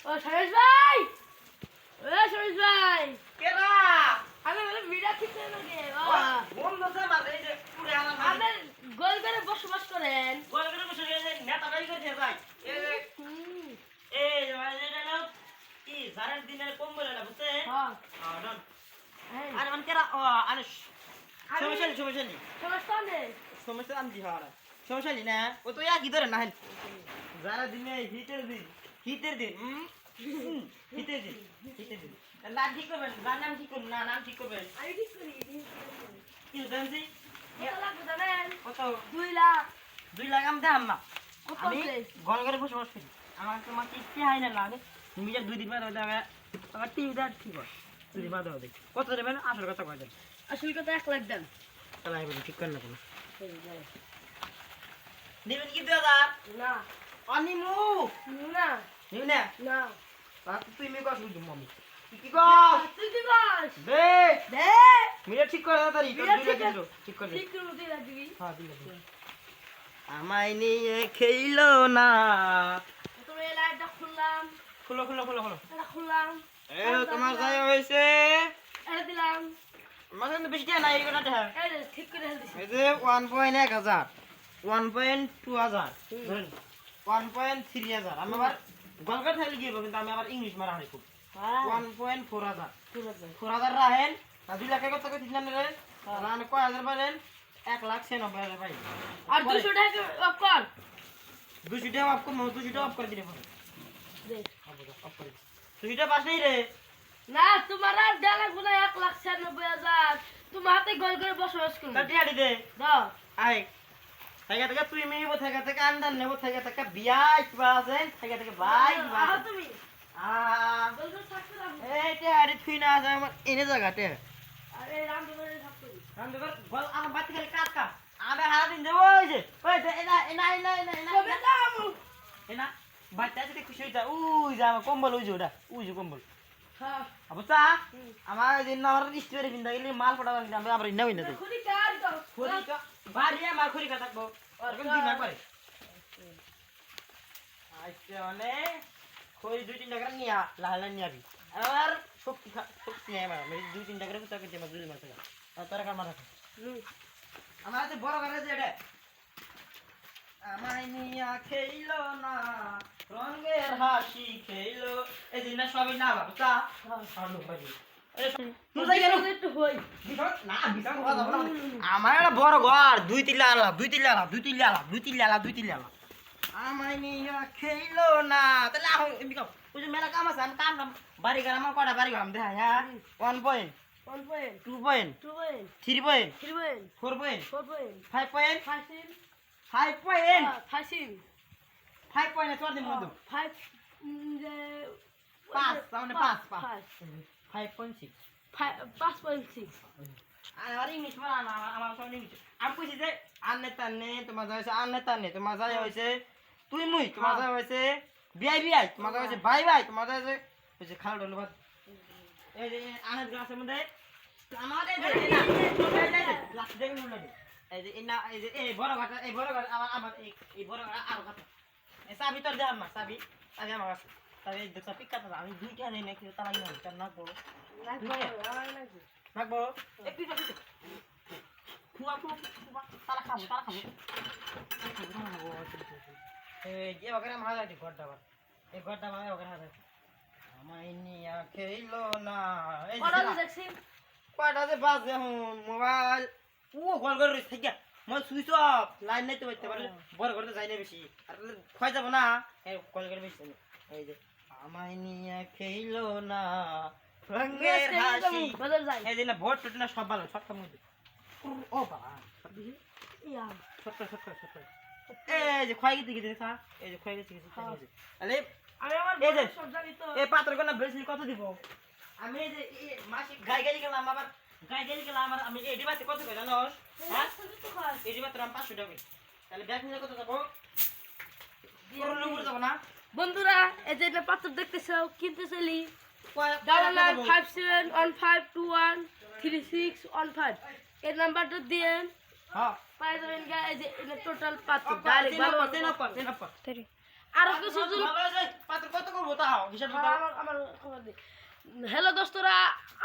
ও সরেশ ভাই, ও সরেশ ভাই, কেরা আমি বলে ভিড়া ঠিক করে লাগে। বন্ধ আছে মাঝে এই যে পুরে আমার মাঝে আপনি গোল করে বসবাস করেন। গোল করে বসে গেছে নেতা গাড়ি করে দিয়ে যায় এই যে মানে এটা না কি জারের দিনের কম্বল না বুঝছে হ্যাঁ ডন এই আর মান কেরা ও আরে সমস্যা নেই সমস্যা নেই। সমস্যা আমি দি হাওয়া সমস্যা নেই না ও তো একই ধরে না যারা দিনে হিটের দিন হিটের দিন হিটের দিন নাম ঠিক করবেন নাম ঠিক করুন না নাম ঠিক করবেন আমি ঠিক করি কি জানছি কত লাগবে জানেন? কত 2 লাখ। 2 লাখ আমি দেখাম না কত আমি আছে? ঘর ঘরে বসবাস করি আমার তোমার ইচ্ছে হয় না লাগে তুমি যে 2 দিন বাদ হবে আমার টিভিটা ঠিক হয় 2 দিন বাদ হবে কত দেবেন আসল কথা কয় দেন আসল কথা 1 লাখ দেন। তাহলে আমি ঠিক করেন না কোনো এই যাই। নেবেন কি 2000 না অনিমু না নিউ না না তুই মেয়ে কস বুঝুম আমি কি কস তুই কি বস দে দে মিয়া ঠিক করে দাঁড়ি তোর মিয়া 2 ঠিক লাখ দিল ঠিক করে ঠিক করে তুই দিবি। হ্যাঁ 2 লাখ আমায় নিয়ে খেইলো না তুমি এই লাইটটা খুললাম, খুলো এটা খুললাম, এ তোমার যাই হইছে এটা দিলাম, মাঝে তো বেশি টাকা নাই এটা টাকা এই যে ঠিক করে দিছি। এই যে 1.1000 1.2000 ধরেন 1.3000 আমি আবার গলগা থাকলে গিয়ে কিন্তু আমি আবার ইংলিশ মারা হয় খুব হ্যাঁ 1.4000 ঠিক আছে। 4000 রাখেন না 2 লাখ কত টাকা দিলেন রে রান কয় হাজার পাইলেন 1,96,000 পাই আর 200 টাকা অফ কর 200 টাকা অফ করে 200 টাকা অফ করে দিলে পরে দে। অফ করে 200 টাকা পাস নাই রে না তোমার আর দেলা গুনা 1,96,000 তোমার হাতে গোল করে বসবাস করুন কাটি আড়ি দে দাও। আই থেকে তুই মেয়ে থেকে আন্দান নেব থেকে বিয়াই কিবা আছে থেকে ভাই কিবা আহ আছে তুমি আ গোল করে থাকতে দাও। এইটা আরে তুই না আছে আমার এনে জায়গাতে আরে রাম করে থাক করি। রামদেবর বল আমার বাতি খালি কাট আমি হারা দিন দেব ওই যে ওই যে এনা কবে দাম? এনা বাচ্চা যদি খুশি হইতা উই যা আমার কম্বল ওই যে ওটা ওই যে কম্বল হ্যাঁ বুঝছা আমার দিন আমার স্টোরে কিনতে গেলে মাল পড়াবা কিন্তু আমরা আবার ইন্না হইনা তো খুদি কার দাও। খরিকা বাড়ি আমার খরিকা থাকবো আর কোন দিন না করে আচ্ছা মানে খরি 2-3 টাকা নিয়া লাহালা নিয়াবি আর শক্তি নেই আমার আমি 2-3 টাকা করে তাকে দেব 2 মাস টাকা আর তোরা কার মাথা আমার হাতে বড় করে যে এটা আমায় নিয়া খেইলো না রঙের হাসি খেইলো এই দিন না সবই না বাবা সামনে বাড়ি তুই যাই গেল একটু হই না বিশাল কথা বলা আমার একটা বড় ঘর 2 তিনলা আমায় নিয়া খেইলো না তাহলে এখন বিকাম ওই যে মেলা কাম আছে আমি কাম বাড়ি ঘর আমার কটা বাড়ি ঘর আমি দেখা হ্যাঁ 1 point 1 point 2 point 2 point 3 point 3 point 4 point 4 point 5 point 5 point 5 point তোর দিন মধ্যে 5 যে 5 তাহলে 5.6 5.6 আর ইংলিশ মারা না আমার সব ইংলিশ আমি কইছি যে আন্নে তান্নে তোমার যাইছে আন্নে তান্নে তোমার যাই হইছে তুই মুই তোমার যাই হইছে বিআই তোমার যাই হইছে ভাই তোমার যাই হইছে খাল ডল ভাত এই যে আনাজ গাছের মধ্যে আমাদের লাস্ট দেখে মুলা এই যে না এই যে এই বড় ঘাটা এই বড় ঘাটা আমার এই বড় ঘাটা আর ঘাটা এই সাবি তোর দে আমার সাবি আমার কাছে তবে দেখছ পিকাটা আমি দুইটা নেই নাকি তারা না তার না বড় রাখবো একটু খুয়া তারা খাবো এই ওখানে মারা যাচ্ছে ঘরটা আবার এই ঘরটা মানে ওখানে হাজার আমায় নিয়া খেইলো না এই কয়টা যে বাজে এখন মোবাইল ও কল করে রয়েছে থেকে মই সুইচ অফ লাইন নাই তো হইতে পারে বড় করতে যাই না বেশি আর ক্ষয় যাবো না কল করে বেশি এই যে আমায় নিয়া খেইলো না রঙের হাসি এই যে না ভোট টুট না সব ভালো সব কাম হইছে ও বাবা ছোট এই যে ক্ষয় গেছে দেখা এই যে ক্ষয় গেছে আরে আমি আমার এই যে সব জানি তো এই পাত্র কোনা বেশি কত দিব আমি এই যে মাসিক গাই গেলাম আবার আমার আমি এই ডিবাতে কত কই জানোস হ্যাঁ এই ডিবাতে আমি 500 টাকা তাহলে ব্যাগ নিয়ে কত যাব করুন উপরে যাব না বন্ধুরা এই যে পাত্র দেখতেছো কিনতে চলি কয় 5715213615 এই নাম্বারটা দিয়েন হ্যাঁ পাই যাবেন এই যে টোটাল পাত্র ডাইরেক্ট ভালো পাতে না পাতে আর কিছু পাত্র কত কব করবো তাও হিসাব দাও আমার খবর দে হ্যালো দোস্তরা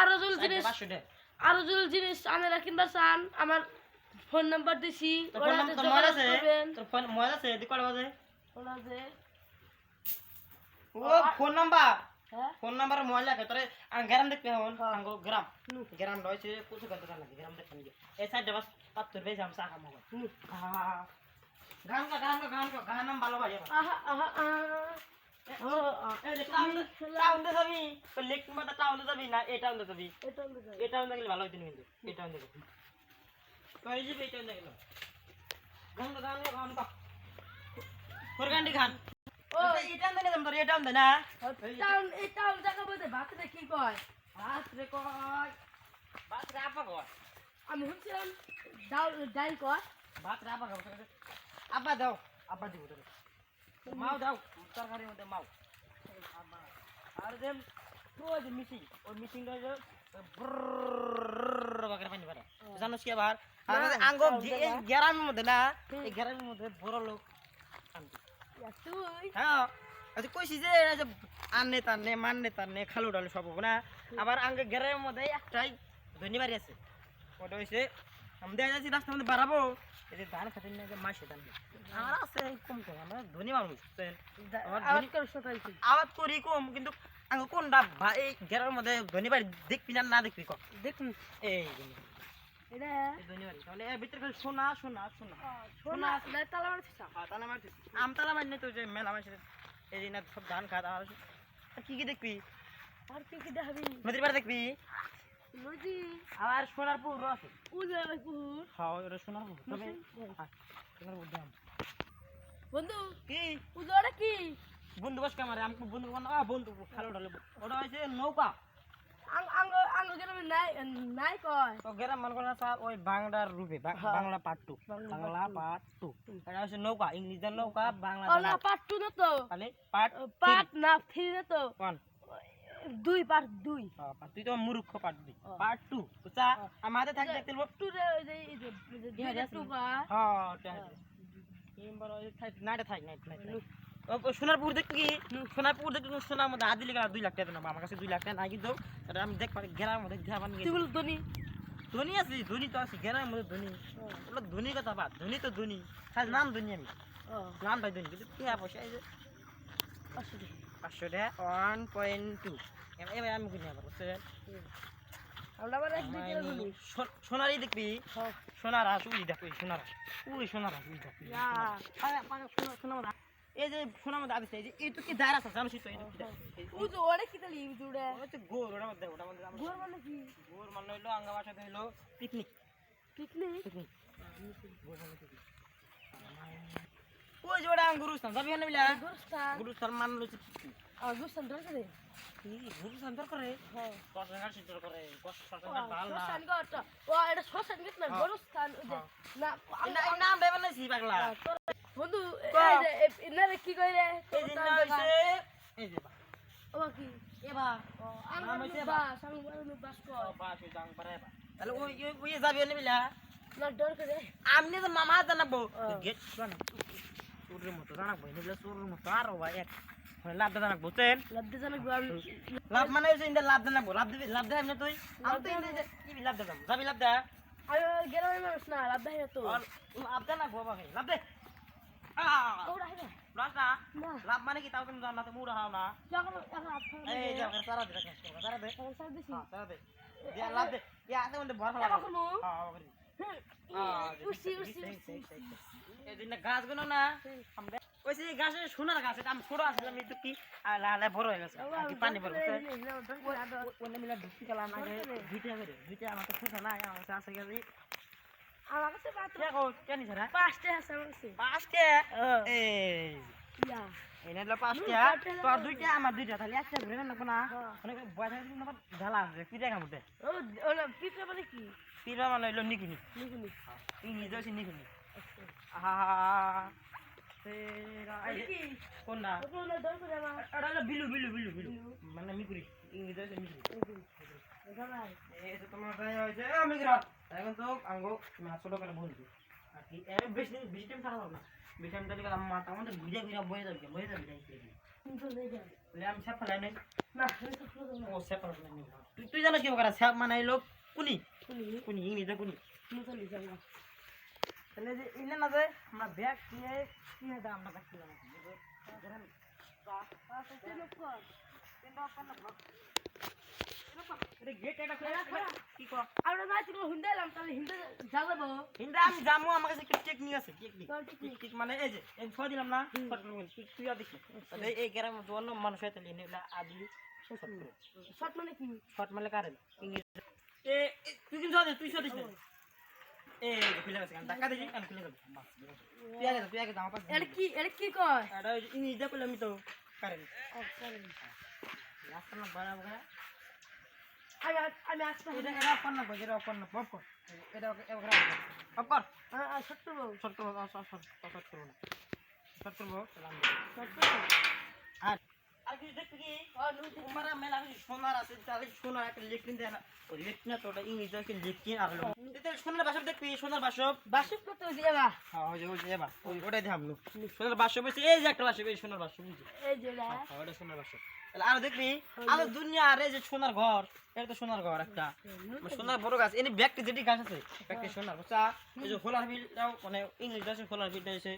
আরো যদি জিনিস 500 টাকা আরো যদি জিনিস আপনারা কিনতে চান আমার ফোন নাম্বার দিছি তোর ওরা ফোন হাতে নাম্বার মোবাইল যোগাযোগ আছে করবেন। তোর ফোন মোবাইল আছে দি কটা বাজে ওরা যে ও ফোন নাম্বার হ্যাঁ ফোন নাম্বার মোবাইল লাগে তোরে গ্রাম দেখতে হন আঙ্গো গ্রাম হুম। গ্রাম রয়েছে কত কত টাকা লাগে গ্রাম দেখতে নিয়ে এই সাইডে বাস 70 বেজে আমি চা খাবো গান নাম ভালো ভাই আহা আহা টাউন দে যাবি তো লেক মাথা টাউন দে যাবি না এই টাউন দে যাবি এটা আমরা যাই। এই টাউন দেখলে ভালো হইতো কিন্তু এই টাউন দেখে কই যাবি এই টাউন দেখলে গান ফরগান্ডি খান ও এই টাউন দে তোর এই টাউন দে না এই টাউন জায়গা বলতে ভাতরে কি কয় বাস রে কয় বাস রে আপা কয় আমি শুনছিলাম ডাইল কয় বাস রে আপা কয় আপা দাও আপা দিব তোরে মাও দাও তরকারির মধ্যে মাও আর দেন ওই যে মিসিং ওই মিসিংটা যে বাগের পানি ভরা জানোস কি আবার আর আঙ্গো গ্রামের মধ্যে না এই গ্রামের মধ্যে বড় লোক তুই হ্যাঁ আচ্ছা কইছি যে আননে তাননে মাননে তাননে খালু ডালু সব হবে না আবার আঙ্গে গ্রামের মধ্যে একটাই ধন্যবাদ আছে ওটা হইছে আমি দেখা যাচ্ছি রাস্তার মধ্যে বাড়াবো এই যে ধান খাতে নিয়ে যে মাসে ধান আমার আছে কম কম আমরা ধনী মানুষ বুঝছেন আমার ধনী আওয়াজ করি কম কিন্তু আঙ্গ কোনটা এই গ্রামের মধ্যে ধন্যবাদ দেখবি না না দেখবি কম দেখুন এই এটা ধন্যবাদ তাহলে এর ভিতরে খালি সোনা সোনা সোনা শোনা তালা মারছিস তালা মারছিস আমতালা মারনি তো যে মেলা মাসে এই যে না সব ধান খাত আর কি কি দেখবি আর কি কি দেখাবি নদীর পাড়ে দেখবি নদী আবার সোনার পুকুর আছে উজে পুকুর হ্যাঁ ওটা সোনার পুকুর তবে সোনার পুকুর দাম বন্ধু কি উজোটা কি বন্ধু বস কামারে আমি বন্ধু বন্ধু খালো ঢালে ওটা হয়েছে নৌকা আঙ্গ আঙ্গ গ্রামে নাই নাই কয় তো গ্রাম মনে করেন স্যার ওই বাংলার রূপে বাংলা পার্ট 2 বাংলা পার্ট 2 এটা হচ্ছে নৌকা ইংলিশের নৌকা বাংলা ওলা পার্ট 2 না তো খালি পার্ট পার্ট না 3 না তো 1 2 পার্ট 2 তুই তো মূর্খ পার্ট 2 পার্ট 2 বুঝছা আমাদের থাক দেখতে বলবো 2 রে ওই যে এই যে 2 কা হ্যাঁ ওটা এমবার ওই থাক নাইটা থাক নাইট ও সোনারপুর দেখবি সোনারপুর দেখবি সোনার মধ্যে আদি লেগে 2 লাখ টাকা না আমার কাছে 2 লাখ টাকা নাই কিন্তু এটা আমি দেখ পারি গ্রামের মধ্যে গ্রাম নিয়ে তুই বল ধনী ধনী আছে ধনী তো আছে গ্রামের মধ্যে ধনী ওগুলো ধনী কথা বাদ ধনী তো ধনী খালি নাম ধনী আমি নাম ভাই ধনী কিন্তু টাকা পয়সা এই যে 500 টাকা 1.2 এবার আমি কিনে আবার বুঝছেন আমরা আবার এক দিকে ধনী সোনারই দেখবি সোনার হাঁস উই দেখবি সোনার উই সোনার হাঁস উই দেখবি সোনার এই যে সোনার মধ্যে আদিস এই যে এইটু কি দাঁড় আছে জানিস তো এইটু উজো ওরে কি তালি উজোড়ে হচ্ছে গোর ওটা মধ্যে গোর মানে কি গোর মানে হইলো আঙ্গা ভাষাতে হইলো পিকনিক পিকনিক পিকনিক গোর মানে পিকনিক ওই যে ওটা গুরুস্থান যাবি না মিলা গোরস্থান গুরুস্থান মান লইছে গোরস্থান ধরে কি গুরুস্থান দর করে হ্যাঁ কসঙ্গার সিদ্ধ করে কসঙ্গার ভাল না শ্মশান গট ও এটা শ্মশান গেছ না গোরস্থান ওই যে না নাম দেবেন না সি পাগলা বন্ধু এই যে ইনারে কি কইরে এই যে না হইছে এই যে ও কি এবা নাম হইছে বাস আমি বাস কো বাস ওই জাং পারে বা তাহলে ওই ওই যাবি না মিলা না ডর করে আমনে তো মামা জানাবো গেট জানা চোরের মতো জানাবো নিবলে চোরের মতো আর ভাই এক লাভ দে জানাবো বুঝছেন লাভ দে জানা আমি লাভ মানে হইছে ইন্দা লাভ জানাবো লাভ দিবি লাভ দে আমনে তুই আমি তো ইন্দা কি লাভ দে যাবি লাভ দে আমি গ্রামের মানুষ না লাভ দে তো লাভ দে না বাবা ভাই লাভ দে ওরা হেবা রাস্তা না লাভ মানে কি তাও তুমি জানা তো মুড়া হাও না যখন এখন আপনি এই যে ওখানে সারা দে রাখিস সারা দে সার দিছি সারা দে দিয়া লাভ দে ইয়া আছে মধ্যে ভর ফেলা এখন হ্যাঁ উসি উসি এই দিন গাছগুলো না আমরা ওইসে গাছে সোনার গাছ এটা আমি ছোট আসলাম এই তো কি লালে বড় হয়ে গেছে আর কি পানি বড় ওনে মিলা ঢুকি গেলাম আগে দুইটা আমার তো ছোট না আমার কাছে আছে গেলি আমার কাছে মাত্র কে কো কেন ছাড়া পাঁচটা আছে আমার কাছে পাঁচটা এই ইয়া এনে লো পাঁচটা তোর দুইটা আমার দুইটা তাহলে একটা ধরে না না অনেক বয়স হয়ে গেছে ঢালা আছে পিঠা কামড়তে ও ওলা পিঠা মানে কি পিঠা মানে হইলো নিকুনি নিগুনি ইংলিশ হচ্ছে নিকুনি আহা কি কোন না ওগুলো দর করে আমার এটা হলো বিলু বিলু বিলু বিলু মানে মিকুরি ইংলিশ হচ্ছে মিকুরি দাঁড়াই এই যে তোমার গায়ে হয়েছে মিকুরাত এখন তো আঙ্গো মাছ ছোট করে বলছি আর কি এর বেশি বেশি টাইম থাকা হবে না বেশি টাইম থাকলে আমার মাথা আমাদের ঘুরে ঘুরে বয়ে যাবে আমি স্যাপ ফেলাই নাই না আমি তো খুলে দেব না ও স্যাপ ফেলাই নাই তুই জানো কি করে স্যাপ মানে লোক কুনি শুনি কুনি ইংলিশে কুনি নতুন লিখা না তাহলে যে ইনে না যায় আমরা ব্যাগ কিনে দাম আমরা ব্যাগ কিনে না গেট এটা কি কর আমরা না তুমি হিন্দে এলাম তাহলে হিন্দে যাবো হিন্দা আমি জামু আমার কাছে একটা টেকনিক আছে টেকনিক কোন টেকনিক? টেকনিক মানে এই যে এই ছয় দিলাম না তুই দেখ তাহলে এই গ্রামের জন্য মানুষ হয় তাহলে এনে আদি শর্ট মানে কি শর্ট মানে কারেন ইংলিশ তুই কিন্তু তুই শোধিস না এই খুলে গেছে টাকা দিবি আমি খুলে যাবো তুই আগে দাম পাস এটা কি কয় এটা ইংলিশ দা করলে আমি তো কারেন ও সরি রাস্তা না বাড়াবো না আমি আসতে এটা এটা অফার না এটা অফার না পপ কর এটা এবারে অফ কর ছোট্ট বউ শর্ট করবো শর্ট করবো না শর্ট করবো আর আর কিছু দেখবি কি তোমার মেলা সোনার আছে তাহলে সোনার একটা লেখকিন দেয় না ওই লেখকিন তো ওটা ইংলিশ আছে লেখকিন আর সোনার বাসব দেখবি সোনার বাসব বাসুক কত দিবা হ্যাঁ ওই যে এবার ওটাই দেখাম সোনার বাসব হচ্ছে এই যে একটা বাসব এই সোনার বাসব বুঝলি এই যে না ওটা সোনার বাসব তাহলে আর দেখবি আর দুনিয়া আর এই যে সোনার ঘর এটা তো সোনার ঘর একটা সোনার বড় গাছ এনে ব্যাগটি যেটি গাছ আছে ব্যাগটি সোনার বুঝছা এই যে খোলার বিলটাও মানে ইংলিশ আছে খোলার বিলটা এসে